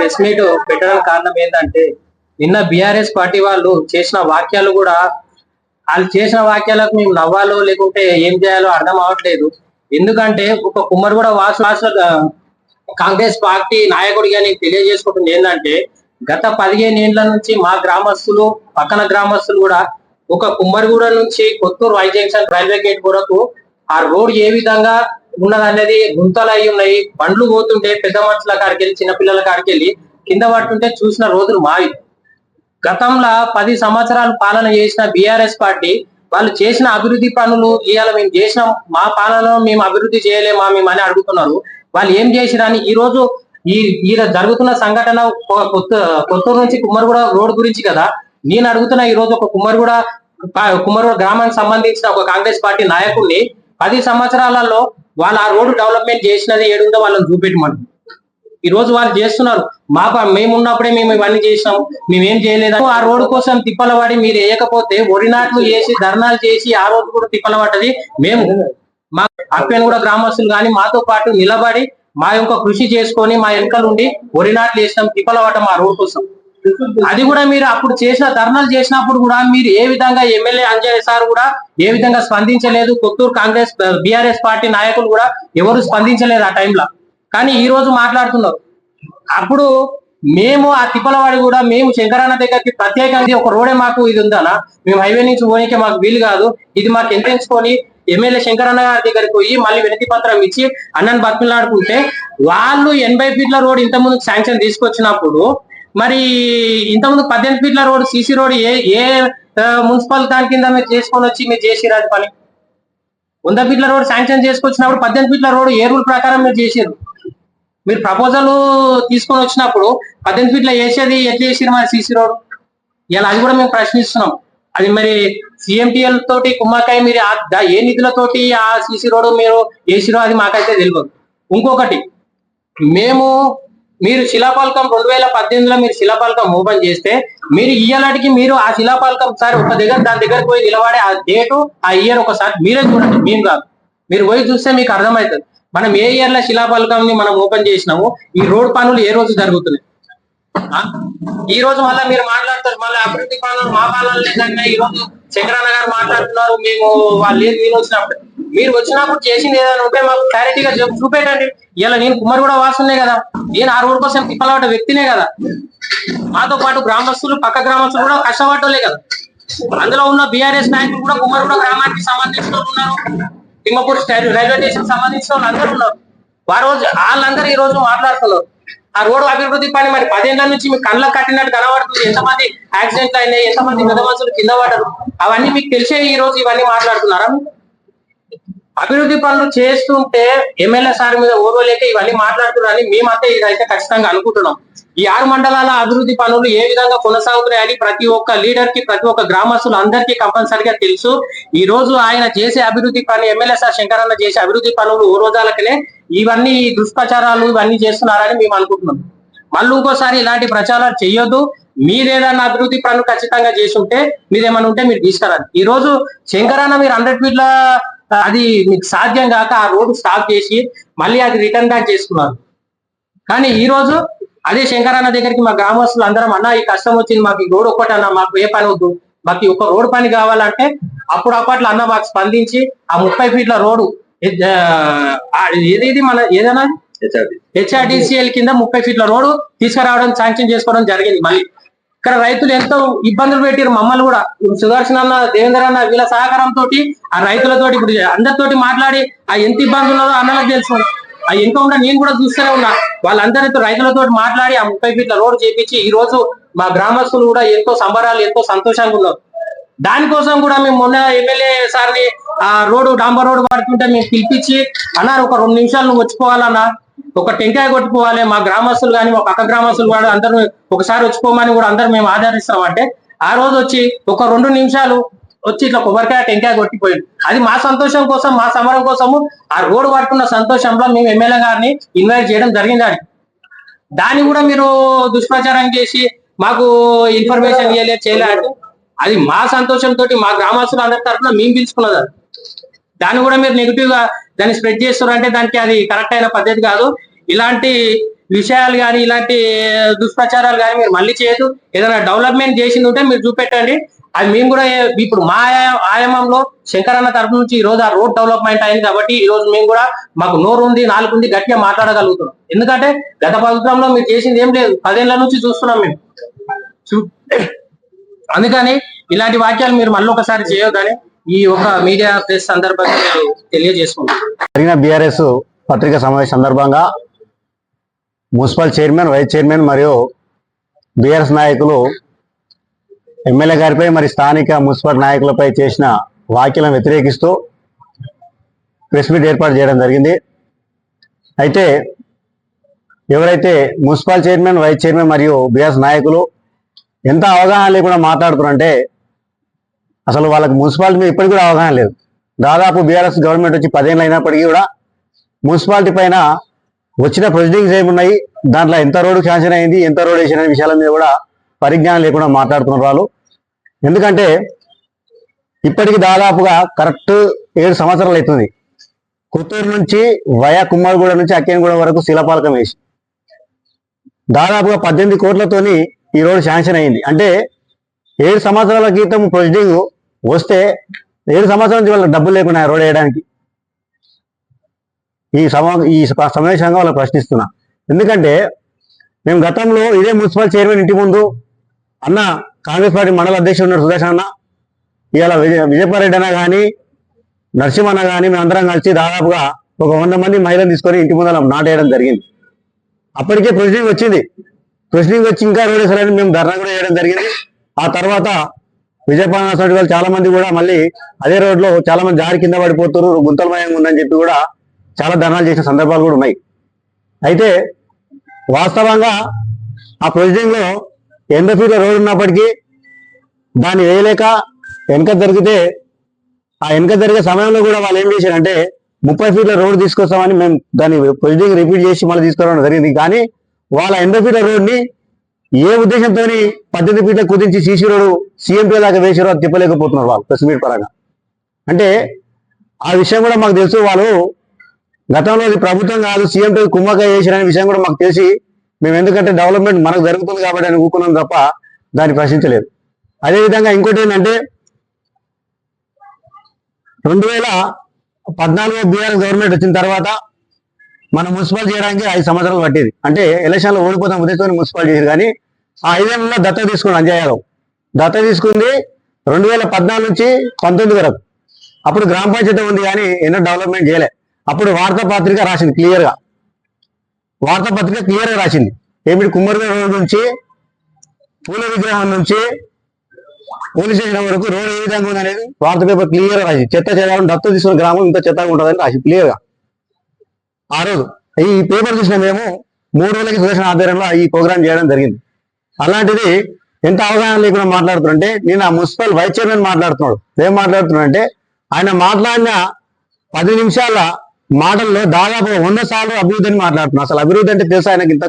Press meet పెట్టడానికి కారణం ఏంటంటే నిన్న బీఆర్ఎస్ పార్టీ వాళ్ళు చేసిన వాక్యాలు కూడా వాళ్ళు చేసిన వాక్యాలకు మేము నవ్వాలో లేకుంటే ఏం చేయాలో అర్థం అవ్వట్లేదు. ఎందుకంటే ఒక కుమ్మరిగూడ వాసు కాంగ్రెస్ పార్టీ నాయకుడిగా నేను తెలియజేసుకుంటుంది ఏంటంటే గత 15 ఏళ్ల నుంచి మా గ్రామస్తులు పక్కన గ్రామస్తులు కూడా ఒక కుమ్మరిగూడ నుంచి Kothur Y junction railway gate వరకు ఆ రోడ్ ఏ విధంగా ఉన్నదనేది గుంతలు అయి ఉన్నాయి. బండ్లు పోతుంటే పెద్ద మనుషుల కాడికి వెళ్ళి చిన్నపిల్లల కాడికి వెళ్ళి కింద పడుతుంటే చూసిన రోజులు మావి. గతంలో 10 సంవత్సరాలు పాలన చేసిన బీఆర్ఎస్ పార్టీ వాళ్ళు చేసిన అభివృద్ధి పనులు ఇవాళ మేము చేసినాం, మా పాలనలో మేము అభివృద్ధి చేయలేమా మేము అని అడుగుతున్నారు. వాళ్ళు ఏం చేసిరని ఈ రోజు ఈ జరుగుతున్న సంఘటన కొత్తూరు నుంచి కుమ్మరిగూడ రోడ్ గురించి కదా నేను అడుగుతున్నా. ఈ రోజు ఒక కుమ్మరిగూడ గ్రామానికి సంబంధించిన ఒక కాంగ్రెస్ పార్టీ నాయకుడిని 10 సంవత్సరాలలో వాళ్ళు ఆ రోడ్డు డెవలప్మెంట్ చేసినది ఏడుందో వాళ్ళని చూపెట్టమని ఈ రోజు వాళ్ళు చేస్తున్నారు. మేము ఉన్నప్పుడే మేము ఇవన్నీ చేసినాం, మేమేం చేయలేదు. ఆ రోడ్డు కోసం తిప్పల పడి మీరు వేయకపోతే ఒడినాట్లు చేసి ధర్నాలు చేసి ఆ రోజు కూడా తిప్పల పడ్డది మేము. మా అప్పని కూడా గ్రామస్తులు కానీ మాతో పాటు నిలబడి మా యొక్క కృషి చేసుకొని మా వెనకాల ఉండి ఒడినాట్లు వేసినాం, తిప్పల పడ్డాం ఆ రోడ్డు కోసం. అది కూడా మీరు అప్పుడు చేసిన ధర్నాలు చేసినప్పుడు కూడా మీరు ఏ విధంగా ఎమ్మెల్యే అంజయ్ సార్ కూడా ఏ విధంగా స్పందించలేదు. కొత్తూరు కాంగ్రెస్ బీఆర్ఎస్ పార్టీ నాయకులు కూడా ఎవరు స్పందించలేదు ఆ టైంలో. కానీ ఈ రోజు మాట్లాడుతున్నారు. అప్పుడు మేము ఆ తిప్పలవాడి కూడా మేము శంకరన్న దగ్గరికి ప్రత్యేకంగా ఒక రోడే మాకు ఇది ఉందనా, మేము హైవే నుంచి పోనీకే మాకు వీలు కాదు, ఇది మాకు ఎంట్రెన్చుకొని ఎమ్మెల్యే శంకరన్న గారి దగ్గరికి పోయి మళ్ళీ వినతి పత్రం ఇచ్చి అన్నని బతిమలాడుకుంటే వాళ్ళు 80 ఫీట్ల రోడ్ ఇంతకుముందు శాంక్షన్ తీసుకొచ్చినప్పుడు మరి ఇంతకుముందు 18 ఫీట్ల రోడ్ సీసీ రోడ్ ఏ మున్సిపల్ దాని కింద మీరు చేసుకొని వచ్చి మీరు చేసిరాదు పని. 100 ఫీట్ల రోడ్ శాంక్షన్ చేసుకొచ్చినప్పుడు 18 ఫీట్ల రోడ్ ఏ రూల్ ప్రకారం మీరు చేసారు? మీరు ప్రపోజల్ తీసుకొని వచ్చినప్పుడు 18 ఫీట్ల వేసేది ఎట్లా చేసారు మరి సీసీ రోడ్? ఇలా అది కూడా మేము ప్రశ్నిస్తున్నాం. అది మరి సిఎంటిఎల్ తోటి కుమ్మకాయ మీరు ఏ నిధులతోటి ఆ సీసీ రోడ్ మీరు వేసిరో అది మాకైతే తెలియదు. ఇంకొకటి మీరు శిలాపాలకం 2018లో మీరు శిలాపాలకం ఓపెన్ చేస్తే మీరు ఇయ్యాలటికి మీరు ఆ శిలాపాలకం సార్ ఒక దాని దగ్గర పోయి నిలబడే ఆ డేటు ఆ ఇయర్ ఒకసారి మీరే చూడండి, మేము కాదు. మీరు పోయి చూస్తే మీకు అర్థమవుతుంది మనం ఏ ఇయర్ లో శిలాపాలకం ని మనం ఓపెన్ చేసినాము, ఈ రోడ్ పనులు ఏ రోజు జరుగుతున్నాయి. ఈ రోజు మళ్ళీ మీరు మాట్లాడతారు మళ్ళీ అభివృద్ధి పనులు మా పాలన లేదంటే ఈ రోజు శంకరన్న గారు మాట్లాడుతున్నారు మేము వాళ్ళు వీళ్ళు వచ్చినప్పుడు. మీరు వచ్చినప్పుడు చేసింది ఏదైనా ఉంటే మాకు క్లారిటీగా చూపెట్టండి. ఇలా నేను కుమ్మరిగూడ వాసునే కదా, నేను ఆ రోడ్ కోసం తిప్పలబడ్డ వ్యక్తినే కదా. మాతో పాటు గ్రామస్తులు పక్క గ్రామస్తులు కూడా కష్టపడ్డలే కదా. అందులో ఉన్న బీఆర్ఎస్ నాయకులు కూడా కుమ్మరిగూడ గ్రామానికి సంబంధించిన ఉన్నారు, తిమ్మపూర్ రైల్వే స్టేషన్ సంబంధించిన వాళ్ళు అందరూ ఉన్నారు. వాళ్ళందరూ ఈ రోజు మాట్లాడుతున్నారు. ఆ రోడ్డు అభివృద్ధి పని మరి 10 ఏళ్ల నుంచి మీకు కళ్ళకు కట్టినట్టు కనబడుతుంది. ఎంతమంది యాక్సిడెంట్లు అయినాయి, ఎంతమంది పెద్ద మనుషులు కింద పడ్డారు, అవన్నీ మీకు తెలిసే ఈ రోజు ఇవన్నీ మాట్లాడుతున్నారా? అభివృద్ధి పనులు చేస్తుంటే ఎమ్మెల్యే సార్ మీద ఓర్వలేక ఇవన్నీ మాట్లాడుతున్నారని మేమైతే ఇదైతే ఖచ్చితంగా అనుకుంటున్నాం. ఈ 6 మండలాల అభివృద్ధి పనులు ఏ విధంగా కొనసాగుతున్నాయని ప్రతి ఒక్క లీడర్ కి ప్రతి ఒక్క గ్రామస్తులు అందరికీ కంపల్సరిగా తెలుసు. ఈ రోజు ఆయన చేసే అభివృద్ధి పని ఎమ్మెల్యే సార్ శంకరన్న చేసే అభివృద్ధి పనులు ఓ రోజాలకనే ఇవన్నీ దుష్ప్రచారాలు ఇవన్నీ చేస్తున్నారని మేము అనుకుంటున్నాం. మళ్ళీ ఇంకోసారి ఇలాంటి ప్రచారాలు చేయొద్దు. మీరేదన్నా అభివృద్ధి పనులు ఖచ్చితంగా చేసి ఉంటే మీరేమన్నా ఉంటే మీరు తీసుకురాలి. ఈ రోజు శంకరన్న మీరు 100 ఫీట్ల అది మీకు సాధ్యం కాక ఆ రోడ్డు స్టాప్ చేసి మళ్ళీ అది రిటర్న్ బ్యాక్ చేసుకున్నారు. కానీ ఈ రోజు అదే శంకరన్న దగ్గరికి మా గ్రామస్తులు అందరం అన్న ఈ కష్టం వచ్చింది, మాకు ఈ రోడ్ ఒక్కటన్నా, మాకు ఏ పని వద్దు, మాకు ఒక రోడ్ పని కావాలంటే అప్పట్లో అన్న మాకు స్పందించి ఆ 30 ఫీట్ల రోడ్డు ఏది మన ఏదైనా హెచ్ఆర్డిసిఎల్ కింద 30 ఫీట్ల రోడ్డు తీసుకురావడం శాంక్షన్ చేసుకోవడం జరిగింది. మళ్ళీ ఇక్కడ రైతులు ఎంతో ఇబ్బందులు పెట్టారు. మమ్మల్ని కూడా సుదర్శన్ అన్న దేవేంద్ర అన్న వీళ్ళ సహకారంతో ఆ రైతులతోటి ఇప్పుడు అందరితోటి మాట్లాడి ఆ ఎంత ఇబ్బంది ఉన్నదో అన్నలకు తెలుసు. ఆ ఎంత ఉన్నా నేను కూడా చూస్తూనే ఉన్నా. వాళ్ళందరితో రైతులతో మాట్లాడి ఆ 30 ఫీట్ల రోడ్డు చేపించి ఈ రోజు మా గ్రామస్తులు కూడా ఎంతో సంబరాలు ఎంతో సంతోషంగా ఉన్నారు. దానికోసం కూడా మేము మొన్న ఎమ్మెల్యే సార్ని ఆ రోడ్డు డాంబర్ రోడ్డు పడుతుంటే మేము పిలిపించి అన్నారు ఒక 2 నిమిషాలు నువ్వు వచ్చిపోవాలన్నా, ఒక టెంకాయ కొట్టుకోవాలి, మా గ్రామస్తులు కానీ మా పక్క గ్రామస్తులు కూడా అందరూ ఒకసారి వచ్చిపోమని కూడా అందరూ మేము ఆదరిస్తామంటే ఆ రోజు వచ్చి ఒక 2 నిమిషాలు వచ్చి ఇట్లా కొబ్బరికాయ టెంకాయ కొట్టిపోయింది. అది మా సంతోషం కోసం మా సమరం కోసము ఆ రోడ్డు పడుతున్న సంతోషంలో మేము ఎమ్మెల్యే గారిని ఇన్వైట్ చేయడం జరిగింది. దాన్ని కూడా మీరు దుష్ప్రచారం చేసి మాకు ఇన్ఫర్మేషన్ చేయలేదు. అది మా సంతోషంతో మా గ్రామస్తులు అందరి తరఫున మేము పిలుచుకున్నది. దాన్ని కూడా మీరు నెగిటివ్ గా దాన్ని స్ప్రెడ్ చేస్తున్నారంటే దానికి అది కరెక్ట్ అయిన పద్ధతి కాదు. ఇలాంటి విషయాలు కానీ ఇలాంటి దుష్ప్రచారాలు కానీ మీరు మళ్ళీ చేయదు. ఏదైనా డెవలప్మెంట్ చేసింది ఉంటే మీరు చూపెట్టండి. అది మేము కూడా ఇప్పుడు మా ఆయామంలో శంకరన్న తరఫు నుంచి ఈ రోజు ఆ రోడ్ డెవలప్మెంట్ అయింది కాబట్టి ఈ రోజు మేము కూడా మాకు నోరు ఉంది, నాలుగు ఉంది, గట్టిగా మాట్లాడగలుగుతున్నాం. ఎందుకంటే గత ప్రభుత్వంలో మీరు చేసింది ఏం లేదు, 10 ఏళ్ల నుంచి చూస్తున్నాం మేము. అందుకని ఇలాంటి వాక్యాలు మీరు మళ్ళీ ఒకసారి చేయొద్దని ఈ ఒక మీడియా ప్రెస్ సందర్భంగా నేను తెలియజేసుకుంటాను. జరిగిన బీఆర్ఎస్ పత్రికా సమావేశం సందర్భంగా మున్సిపల్ చైర్మన్, వైస్ చైర్మన్ మరియు బీఆర్ఎస్ నాయకులు ఎమ్మెల్యే గారిపై మరి స్థానిక మున్సిపల్ నాయకులపై చేసిన వ్యాఖ్యలను వ్యతిరేకిస్తూ ప్రెస్ మీట్ ఏర్పాటు చేయడం జరిగింది. అయితే ఎవరైతే మున్సిపల్ చైర్మన్, వైస్ చైర్మన్ మరియు బీఆర్ఎస్ నాయకులు ఎంత అవగాహన లేకుండా మాట్లాడుతున్నారంటే అసలు వాళ్ళకి మున్సిపాలిటీ మీద ఇప్పటికి కూడా అవగాహన లేదు. దాదాపు బీఆర్ఎస్ గవర్నమెంట్ వచ్చి 10 ఏళ్ళు అయినప్పటికీ కూడా మున్సిపాలిటీ పైన వచ్చిన ప్రొసీడింగ్స్ ఏమున్నాయి, దాంట్లో ఎంత రోడ్డు శాంక్షన్ అయింది, ఎంత రోడ్ వేసిన విషయాల మీద కూడా పరిజ్ఞానం లేకుండా మాట్లాడుతున్నారు వాళ్ళు. ఎందుకంటే ఇప్పటికి దాదాపుగా కరెక్ట్ 7 సంవత్సరాలు అవుతుంది కొత్తూరు నుంచి వయా కుమ్మరిగూడ నుంచి అక్కేనిగూడ వరకు శిలాపాలకం వేసి దాదాపుగా 18 కోట్లతోని ఈ రోడ్డు శాంక్షన్ అయింది. అంటే 7 సంవత్సరాల క్రితం ప్రొసీడింగ్ వస్తే 7 సంవత్సరాల నుంచి వాళ్ళకి డబ్బులు లేకుండా రోడ్ వేయడానికి ఈ సమావేశంగా వాళ్ళు ప్రశ్నిస్తున్నా. ఎందుకంటే మేము గతంలో ఇదే మున్సిపల్ చైర్మన్ ఇంటి ముందు అన్న కాంగ్రెస్ పార్టీ మండల అధ్యక్షుడు ఉన్నారు సుదర్శన్ అన్న, ఇవాళ విజయపారెడ్డి అన్న కానీ నరసింహన్న కానీ మేమందరం కలిసి దాదాపుగా ఒక 100 మంది మహిళలు తీసుకొని ఇంటి ముందర నాటేయడం జరిగింది. అప్పటికే ప్రొసీడింగ్ వచ్చింది. ప్రొసీడింగ్ వచ్చి ఇంకా రోడ్ వేసారని మేము ధర్నా కూడా చేయడం జరిగింది. ఆ తర్వాత విజయపాలన వాళ్ళు చాలా మంది కూడా మళ్ళీ అదే రోడ్లో చాలా మంది జారి కింద పడిపోతారు, గుంతలమయంగా ఉందని చెప్పి కూడా చాలా ధర్నాలు చేసిన సందర్భాలు కూడా ఉన్నాయి. అయితే వాస్తవంగా ఆ ప్రొసీడింగ్ లో 80 ఫీట్ల రోడ్డు ఉన్నప్పటికీ దాన్ని వేయలేక వెనక జరిగితే ఆ వెనక జరిగే సమయంలో కూడా వాళ్ళు ఏం చేశారంటే 30 ఫీట్ల రోడ్డు తీసుకొస్తామని మేము దాన్ని ప్రొసీడింగ్ రిపీట్ చేసి మళ్ళీ తీసుకురావడం జరిగింది. కానీ వాళ్ళ 80 ఫీట్ల రోడ్ని ఏ ఉద్దేశంతో 18 ఫీట్ల కుదించి సీసీ రోడ్డు సీఎంపీ దాకా వేసారో అది చెప్పలేకపోతున్నారు వాళ్ళు ప్రెస్ మీట్ పరంగా. అంటే ఆ విషయం కూడా మాకు తెలుసు. వాళ్ళు గతంలో ప్రభుత్వం కాదు సీఎంపీ కుమ్మకాయ చేశారనే విషయం కూడా మాకు తెలిసి మేము ఎందుకంటే డెవలప్మెంట్ మనకు జరుగుతుంది కాబట్టి అని ఊరుకున్నాం తప్ప దాన్ని ప్రశ్నించలేదు. అదేవిధంగా ఇంకోటి ఏంటంటే 2014 బీఆర్ఎస్ గవర్నమెంట్ వచ్చిన తర్వాత మనం మున్సిపల్ చేయడానికి 5 సంవత్సరాలు పట్టేది. అంటే ఎలక్షన్లో ఓడిపోతాం ఉద్దేశంతో మున్సిపల్ చేశారు. కానీ ఆ 5 ఏళ్ళలో దత్త తీసుకుని అంజయ్ యాదవ్ దత్త తీసుకుంది 2014 నుంచి 19 వరకు. అప్పుడు గ్రామ పంచాయతీ ఉంది కానీ ఎన్నో డెవలప్మెంట్ చేయలే. అప్పుడు వార్తాపత్రిక రాసింది క్లియర్గా, రాసింది ఏమిటి కుమ్మరిగూడ రోడ్ నుంచి పూల విగ్రహం నుంచి పోలీస్ స్టేషన్ వరకు రోడ్ ఏ విధంగా ఉంది అనేది వార్తా పేపర్ క్లియర్ గా రాసి చెత్త చేయాలని దత్తు తీసుకున్న గ్రామం ఇంత చెత్తగా ఉంటుందని రాసి క్లియర్ గా. ఆ రోజు ఈ పేపర్ చూసిన మేము 3 రోజులకి సుదర్శన ఆధ్వర్యంలో ఈ ప్రోగ్రామ్ చేయడం జరిగింది. అలాంటిది ఎంత అవగాహన లేకుండా మాట్లాడుతుంటే నేను ఆ మున్సిపల్ వైస్ చైర్మన్ మాట్లాడుతున్నాడు. ఏం మాట్లాడుతున్నాడు అంటే ఆయన మాట్లాడిన 10 నిమిషాల మాటల్లో దాదాపు 100 సార్లు అభివృద్ధిని మాట్లాడుతున్నాడు. అసలు అభివృద్ధి అంటే తెలుసు ఆయనకి ఇంత.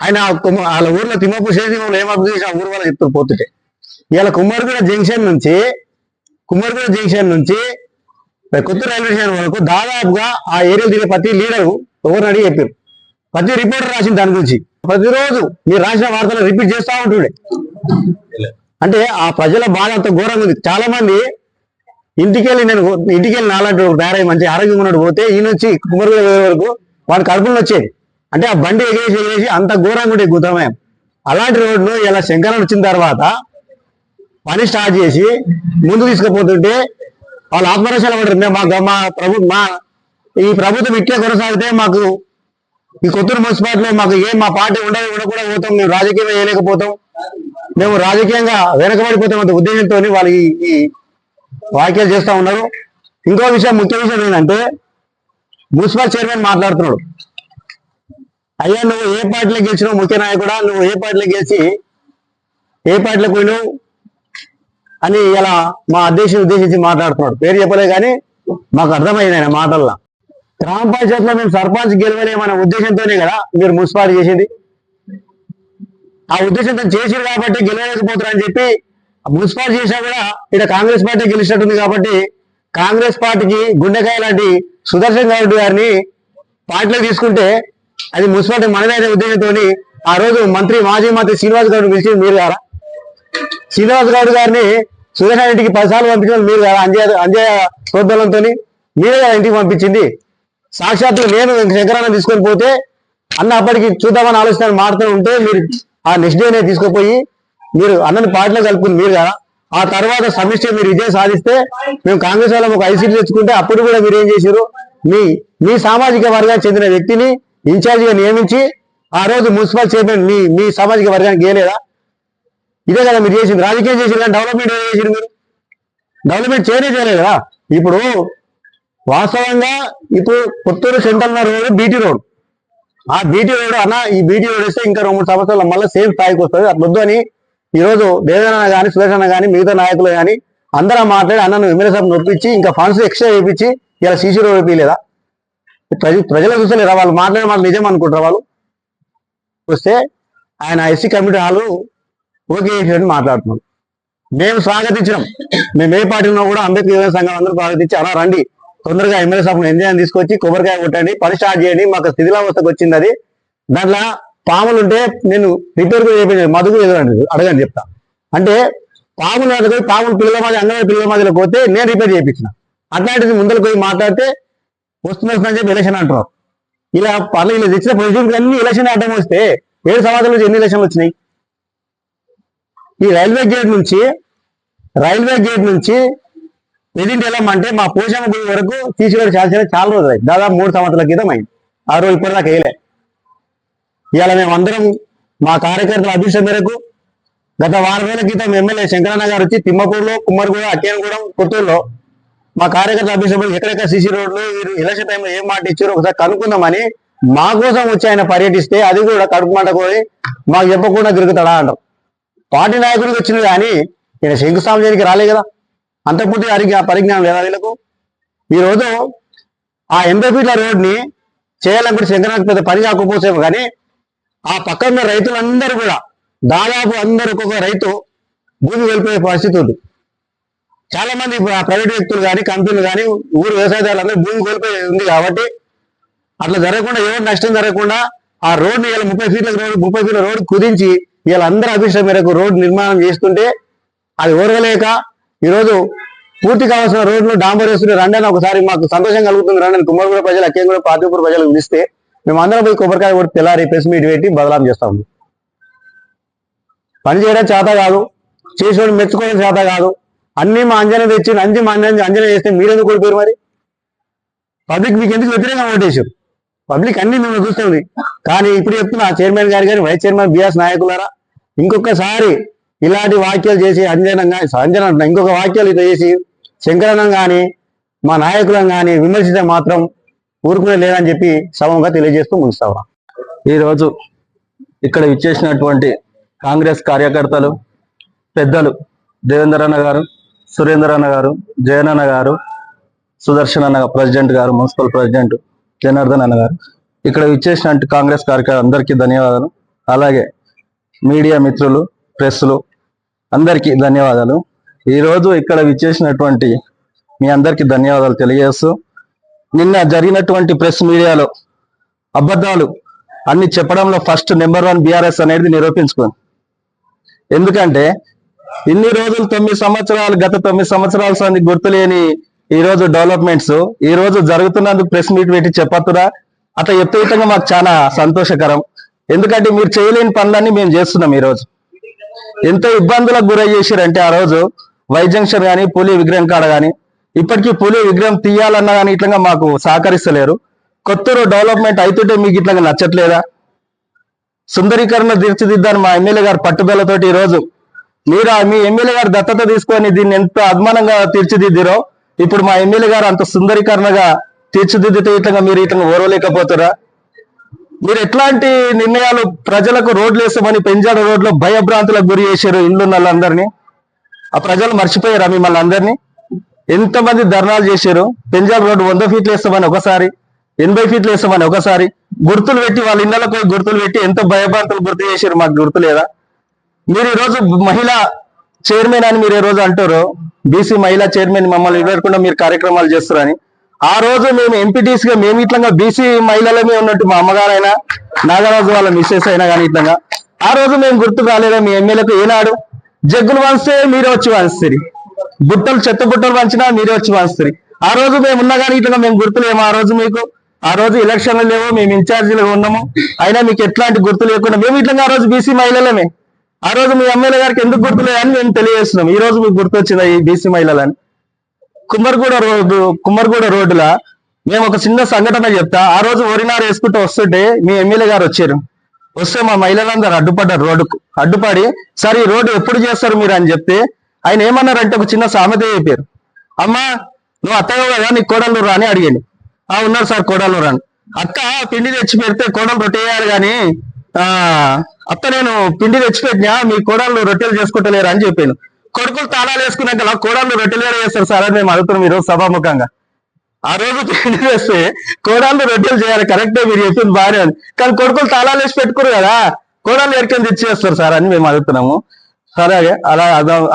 ఆయన వాళ్ళ ఊర్లో తిమ్మపూర్ శేషంలో ఏం అభివృద్ధి చేసిన ఊరు వాళ్ళు చెప్తారు పోతుంటే. ఇవాళ కుమ్మరిగూడ జంక్షన్ నుంచి కొత్త రైల్వే స్టేషన్ వరకు దాదాపుగా ఆ ఏరియాలో తిరిగే ప్రతి లీడరు ఎవరిని అడిగి చెప్పారు. ప్రతి రిపోర్టర్ రాసింది దాని గురించి. ప్రతిరోజు మీరు రాసిన వార్తలు రిపీట్ చేస్తూ ఉంటుండే. అంటే ఆ ప్రజల బాధ అంత ఘోరంగా ఉంది. చాలా మంది ఇంటికెళ్ళి నాలాంటి తయారై మంచి ఆరోగ్యంగా ఉన్నట్టు పోతే ఈ నుంచి కుమ్మరిగూడ వరకు వాడి కడుపులో వచ్చేది. అంటే ఆ బండి ఎగేసి అంత ఘోరంగా ఉండే గుతమయం. అలాంటి రోడ్ను ఇలా శంకరన్ వచ్చిన తర్వాత పని స్టార్ట్ చేసి ముందు తీసుకుపోతుంటే వాళ్ళు ఆత్మరక్షణ పడరు. ఈ ప్రభుత్వం ఇట్లే కొనసాగితే మాకు ఈ కొత్తూరు మున్సిపాలిటీలో మాకు మా పార్టీ ఉండకుండా పోతాం, మేము రాజకీయంగా వేయలేకపోతాం, మేము రాజకీయంగా వెనకబడిపోతాం అంత ఉద్దేశంతో వాళ్ళు ఈ వ్యాఖ్యలు చేస్తూ ఉన్నారు. ఇంకో విషయం, ముఖ్య విషయం ఏంటంటే మున్సిపల్ చైర్మన్ మాట్లాడుతున్నాడు. అయ్యా నువ్వు ఏ పార్టీలో గెలిచినావు, ముఖ్య నాయకుడా నువ్వు ఏ పార్టీలో గెలిచి ఏ పార్టీలో పోయినావు అని ఇలా మా అధ్యక్షుని ఉద్దేశించి మాట్లాడుతున్నాడు. పేరు చెప్పలే కానీ మాకు అర్థమైంది ఆయన మాటల్లో. గ్రామ పంచాయతీలో మేము సర్పంచ్ గెలవలేమనే ఉద్దేశంతోనే కదా మీరు మున్సిపాలిటీ చేసింది. ఆ ఉద్దేశంతో చేసిరు కాబట్టి గెలవలేకపోతారు అని చెప్పి మున్సిపాలిటీ చేసినా కూడా ఇక్కడ కాంగ్రెస్ పార్టీ గెలిచినట్టుంది కాబట్టి కాంగ్రెస్ పార్టీకి గుండెకాయ లాంటి సుదర్శన్ గౌడ్ గారిని పార్టీలో తీసుకుంటే అది మున్సిపాలిటీ మనదైన ఉద్దేశంతో ఆ రోజు మాజీ మంత్రి శ్రీనివాస్ గౌడ్ పిలిచి మీరు గారా? శ్రీనివాస్ గౌడ్ గారిని సురేష్ ఇంటికి 10 సార్లు పంపించిన మీరు గారా? అంజయ్య ప్రోద్బలంతో మీరే కదా ఇంటికి పంపించింది. సాక్షాత్తు నేను శంకరన్న తీసుకొని పోతే అన్న అప్పటికి చూద్దామని ఆలోచన మారుతూ ఉంటే మీరు ఆ నెక్స్ట్ డేనే తీసుకుపోయి మీరు అన్నని పార్టీలో కలుపుకుంది మీరు కదా. ఆ తర్వాత సమిష్టి మీరు విజయం సాధిస్తే మేము కాంగ్రెస్ వాళ్ళం ఒక 5 సీట్లు తెచ్చుకుంటే అప్పుడు కూడా మీరు ఏం చేశారు? మీ సామాజిక వర్గానికి చెందిన వ్యక్తిని ఇన్ఛార్జిగా నియమించి ఆ రోజు మున్సిపల్ చైర్మన్ మీ సామాజిక వర్గానికి గేయలేదా? ఇదే కదా మీరు చేసింది. రాజకీయం చేసింది కానీ డెవలప్మెంట్ ఏం చేసింది? మీరు డెవలప్మెంట్ చేయలేదు కదా. ఇప్పుడు వాస్తవంగా ఇప్పుడు Puttur central road BT road, ఆ బీటీ రోడ్ అన్న ఈ బీటీ రోడ్ వేస్తే ఇంకా 2-3 సంవత్సరాల మళ్ళీ సేమ్ స్థాయికి వస్తుంది. అట్లా వద్దు అని ఈ రోజు దేవేంద్ర కానీ సురేష్ అన్న కానీ మిగతా నాయకులు కానీ అందరూ మాట్లాడి అన్నను ఎమ్మెల్యే సభ నొప్పించి ఇంకా ఫండ్స్ ఎక్స్ట్రా చేయించి ఇలా సీసీ రోడ్ వేయలేదా? ప్రజలు చూస్తలేరా? వాళ్ళు మాట్లాడే మాట నిజం అనుకుంటారు. వాళ్ళు వస్తే ఆయన ఎస్సీ కమిటీ హాలు ఓకే చేసి మాట్లాడుతున్నాం. మేము స్వాగతించినాం. మేము ఏ పార్టీ ఉన్నా కూడా అంబేద్కర్ యువజన సంఘం అందరూ స్వాగతించి అలా రండి తొందరగా ఎమ్మెల్యే సభను ఎంజాయ్ తీసుకొచ్చి కొబ్బరికాయ కొట్టండి, పని స్టార్ట్ చేయండి, మాకు స్థితిలావస్థకు వచ్చింది. అది దాంట్లో పాములు ఉంటే నేను రిపేర్ కూడా చేయించండి, మధుకు అడగని చెప్తా. అంటే పాములు అడగదు, పాములు పిల్లల మధ్య అంగన్వాడీ పిల్లల మధ్యలో పోతే నేను రిపేర్ చేయించిన. అట్లాంటిది ముందరకు పోయి మాట్లాడితే వస్తుందని చెప్పి ఎలక్షన్ అంటున్నారు. ఇలా ఇలా తెచ్చిన పొజిషన్కి అన్ని ఎలక్షన్ అడ్డం వస్తే 7 సంవత్సరాల నుంచి ఎన్ని ఎలక్షన్లు వచ్చినాయి? ఈ రైల్వే గేట్ నుంచి ఎదింటి వెళ్ళమంటే మా పోషమ్మ గుడి వరకు తీసుకెళ్ళి చాలా రోజులు అయింది. దాదాపు 3 సంవత్సరాల క్రితం అయింది. ఆ రోజు ఇప్పటిదాకా వేయలే. ఇవాళ మేమందరం మా కార్యకర్తల అభిష్టం మేరకు గత 6 రోజుల క్రితం ఎమ్మెల్యే శంకరన్న గారు వచ్చి తిమ్మపూర్లో, కుమ్మరిగూడ, అక్కేనగూడెం, పుత్తూరులో మా కార్యకర్తల అభిష్టం ఎక్కడెక్కడ సీసీ రోడ్లు మీరు ఎలక్షన్ టైంలో ఏం మాట ఇచ్చారో ఒకసారి కనుక్కుందామని మా కోసం వచ్చి ఆయన పర్యటిస్తే అది కూడా కడుపు మాట కోరి మాకు చెప్పకుండా తిరుగుతాడా అంటారు. పార్టీ నాయకుడికి వచ్చింది కానీ ఈయన శంకుస్థాపన చేయడానికి రాలే కదా. అంత పూర్తి పరిజ్ఞానం లేదా వీళ్ళకు? ఈరోజు ఆ 80 ఫీట్ల రోడ్ని చేయాలనుకుంటే శంకరానికి పెద్ద పని కాకపోసేమో కానీ ఆ పక్కన రైతులందరూ కూడా దాదాపు అందరూ ఒక్కొక్క రైతు భూమి వెళ్ళిపోయే పరిస్థితి ఉంది. చాలా మంది ప్రైవేట్ వ్యక్తులు కానీ కంపెనీలు కానీ ఊరు వ్యవసాయదారులందరూ భూమి కోల్పోయి ఉంది. కాబట్టి అట్లా జరగకుండా ఎవరు నష్టం జరగకుండా ఆ రోడ్ని ఇలా 30 ఫీట్ల రోడ్డు కుదించి వీళ్ళ అందరూ అభిష్టం మేరకు రోడ్డు నిర్మాణం చేస్తుంటే అది ఓర్వలేక ఈరోజు పూర్తి కావాల్సిన రోడ్లు డాంబర్ వేస్తుంటే రండి అని ఒకసారి మాకు సంతోషం కలుగుతుంది. రండి కుమ్మరిగూడ ప్రజలు, అక్కేనగూడెం, పాతిపూర్ ప్రజలకు పిలిస్తే మేము అందరం పోయి కొబ్బరికాయ కొట్టి తెల్లారి ప్రెస్ మీట్ పెట్టి బదలాం చేస్తాము. పని చేయడం చేత కాదు, చేసేవాడు మెచ్చుకోవడం చేత కాదు. అన్ని మా అంజన తెచ్చి అంజన చేస్తే మీరెందుకు కోల్పోయారు? మరి పబ్లిక్ మీకు ఎందుకు వ్యతిరేకంగా ఓటేశారు? పబ్లిక్ అన్ని మేము చూస్తుంది. కానీ ఇప్పుడు చెప్తున్నా చైర్మన్ గారు కానీ వైస్ చైర్మన్ బిఆర్ఎస్ నాయకులారా, ఇంకొకసారి ఇలాంటి వాక్యాలు చేసి అంజన ఇంకొక వాక్యాలు ఇట్లా చేసి శంకరన్నం కానీ మా నాయకులను కానీ విమర్శించడం మాత్రం ఊరుకునే లేదని చెప్పి సమంగా తెలియజేస్తూ ముగిస్తావా. ఈరోజు ఇక్కడ ఇచ్చేసినటువంటి కాంగ్రెస్ కార్యకర్తలు, పెద్దలు దేవేందర్ అన్న గారు, సురేందర్ అన్న గారు, జయనన్న గారు, సుదర్శన్ అన్న ప్రెసిడెంట్ గారు, మున్సిపల్ ప్రెసిడెంట్ జనార్దన్ అన్న గారు, ఇక్కడ ఇచ్చేసినట్టు కాంగ్రెస్ కార్యకర్తలు అందరికీ ధన్యవాదాలు. అలాగే మీడియా మిత్రులు, ప్రెస్లు అందరికీ ధన్యవాదాలు. ఈరోజు ఇక్కడ విచ్చేసినటువంటి మీ అందరికీ ధన్యవాదాలు తెలియజేస్తూ, నిన్న జరిగినటువంటి ప్రెస్ మీడియాలో అబద్ధాలు అన్ని చెప్పడంలో ఫస్ట్ నెంబర్ 1 బీఆర్ఎస్ అనేది నిరూపించుకుంది. ఎందుకంటే ఇన్ని రోజులు 9 సంవత్సరాలు, గత 9 సంవత్సరాల సంది గుర్తులేని ఈ రోజు డెవలప్మెంట్స్ ఈ రోజు జరుగుతున్నందుకు ప్రెస్ మీట్ పెట్టి చెప్పత్తురా? అట్లా ఎత్తుగా మాకు చాలా సంతోషకరం. ఎందుకంటే మీరు చేయలేని పనులన్నీ మేము చేస్తున్నాం. ఈ రోజు ఎంతో ఇబ్బందులకు గురై చేశారంటే ఆ రోజు వై జంక్షన్ కానీ, పులి విగ్రహం కాడ కానీ, ఇప్పటికీ పులి విగ్రహం తీయాలన్నా కానీ ఇట్లా మాకు సహకరిస్తలేరు. కొత్తూరు డెవలప్మెంట్ అవుతుంటే మీకు ఇట్లా నచ్చట్లేదా? సుందరీకరణ తీర్చిదిద్దాని మా ఎమ్మెల్యే గారు పట్టుదలతోటి ఈ రోజు మీరు మీ ఎమ్మెల్యే గారు దత్తత తీసుకొని దీన్ని ఎంత అద్మానంగా తీర్చిదిద్దిరో, ఇప్పుడు మా ఎమ్మెల్యే గారు అంత సుందరీకరణగా తీర్చిదిద్దితే ఇట్లా మీరు ఇట్లా ఓరవలేకపోతారా? మీరు ఎట్లాంటి నిర్ణయాలు ప్రజలకు రోడ్లు వేస్తామని పెంజాడ రోడ్లో భయభ్రాంతులకు గురి చేశారు ఇల్లున్న వాళ్ళందరినీ. ఆ ప్రజలు మర్చిపోయారా మిమ్మల్ని అందరినీ? ఎంతమంది ధర్నాలు చేశారు? పెంజాడ రోడ్డు 100 ఫీట్లు వేస్తామని ఒకసారి, 80 ఫీట్లు వేస్తామని ఒకసారి, గుర్తులు పెట్టి వాళ్ళ ఇళ్లకు గుర్తులు పెట్టి ఎంత భయభ్రాంతులు గుర్తు చేశారు, మాకు గుర్తు లేదా? మీరు ఈరోజు మహిళా చైర్మన్ అని మీరు ఈ రోజు అంటారు, బీసీ మహిళా చైర్మన్ మమ్మల్ని ఇవ్వకుండా మీరు కార్యక్రమాలు చేస్తారని. ఆ రోజు మేము ఎంపీటీసీగా మేము ఇట్లా బీసీ మహిళలమే ఉన్నట్టు మా అమ్మగారైనా నాగరాజు వాళ్ళ మిస్సెస్ అయినా కానీ ఇట్లా ఆ రోజు మేము గుర్తు రాలేదా మీ ఎమ్మెల్యేకు? ఏనాడు జగ్గులు వంచితే మీరే వచ్చి వంచుతారు, బుట్టలు చెత్త బుట్టలు వంచినా మీరే వచ్చి వంచుతారు. ఆ రోజు మేము ఉన్నా కానీ ఇట్లా మేము గుర్తులేము ఆ రోజు మీకు? ఆ రోజు ఎలక్షన్లు లేవు, మేము ఇన్ఛార్జీలుగా ఉన్నాము, అయినా మీకు ఎట్లాంటి గుర్తు లేకుండా మేము ఇట్లా ఆ రోజు బీసీ మహిళలమే. ఆ రోజు మీ ఎమ్మెల్యే గారికి ఎందుకు గుర్తులేదని మేము తెలియజేస్తున్నాం. ఈ రోజు మీకు గుర్తు వచ్చిందా ఈ బీసీ మహిళలని? కుమ్మరిగూడ రోడ్డులా మేము ఒక చిన్న సంఘటన చెప్తా. ఆ రోజు వరినారు వేసుకుంటూ వస్తుంటే మీ ఎమ్మెల్యే గారు వచ్చారు. వస్తే మా మహిళలందరూ అడ్డుపడ్డారు రోడ్డుకు. అడ్డుపడి సరే ఈ రోడ్డు ఎప్పుడు చేస్తారు మీరు అని చెప్తే ఆయన ఏమన్నారంటే ఒక చిన్న సామెత చెప్పారు. అమ్మా నువ్వు అత్తగా కదా నీ కోడలు రా అని అడిగాను. ఉన్నారు సార్ కోడలు రాని. అక్క పిండి తెచ్చి పెడితే కోడలు రొట్టె వేయాలి కానీ అత్త నేను పిండి తెచ్చి పెట్టినా మీ కోడలు రొట్టెలు చేసుకుంటలేరు అని చెప్పాను. కొడుకులు తాళాలు వేసుకున్నాక కోడళ్ళు రొట్టెలు కూడా చేస్తారు సార్ అని మేము అడుగుతున్నాం ఈరోజు సభాముఖంగా. ఆ రోజు పిండి వేస్తే కోడళ్ళు రొట్టెలు చేయాలి, కరెక్టే మీరు చెప్పింది బాగానే ఉంది, కానీ కొడుకులు తాళాలు వేసి పెట్టుకోరు కదా, కోడళ్ళు ఎక్కడికి తెచ్చేస్తారు సార్ అని మేము అడుగుతున్నాము. సరే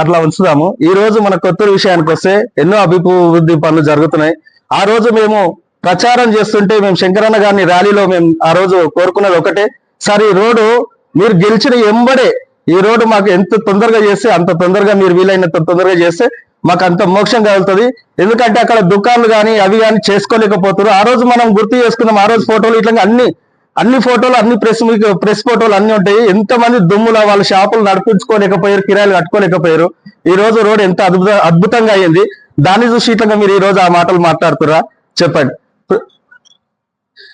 అట్లా ఉంచుదాము. ఈ రోజు మన కొత్తూరు విషయానికి వస్తే ఎన్నో అభివృద్ధి పనులు జరుగుతున్నాయి. ఆ రోజు మేము ప్రచారం చేస్తుంటే మేము శంకరన్న గారిని ర్యాలీలో మేము ఆ రోజు కోరుకున్నది ఒకటే, సార్ ఈ రోడ్డు మీరు గెలిచిన ఎంబడే ఈ రోడ్డు మాకు ఎంత తొందరగా చేస్తే అంత తొందరగా మీరు వీలైనంత తొందరగా చేస్తే మాకు అంత మోక్షం కలుగుతుంది. ఎందుకంటే అక్కడ దుకాణాలు కానీ అవి కానీ చేసుకోలేకపోతారు. ఆ రోజు మనం గుర్తు చేసుకున్నాం. ఆ రోజు ఫోటోలు ఇట్లా అన్ని ఫోటోలు అన్ని ప్రెస్ ఫోటోలు అన్ని ఉంటాయి. ఎంతమంది దుమ్ముల వాళ్ళ షాపులు నడిపించుకోలేకపోయారు, కిరాయిలు కట్టుకోలేకపోయారు. ఈ రోజు రోడ్ ఎంత అద్భుతంగా అయ్యింది. దాన్ని చూసి ఇట్లా మీరు ఈ రోజు ఆ మాటలు మాట్లాడుతురా చెప్పండి.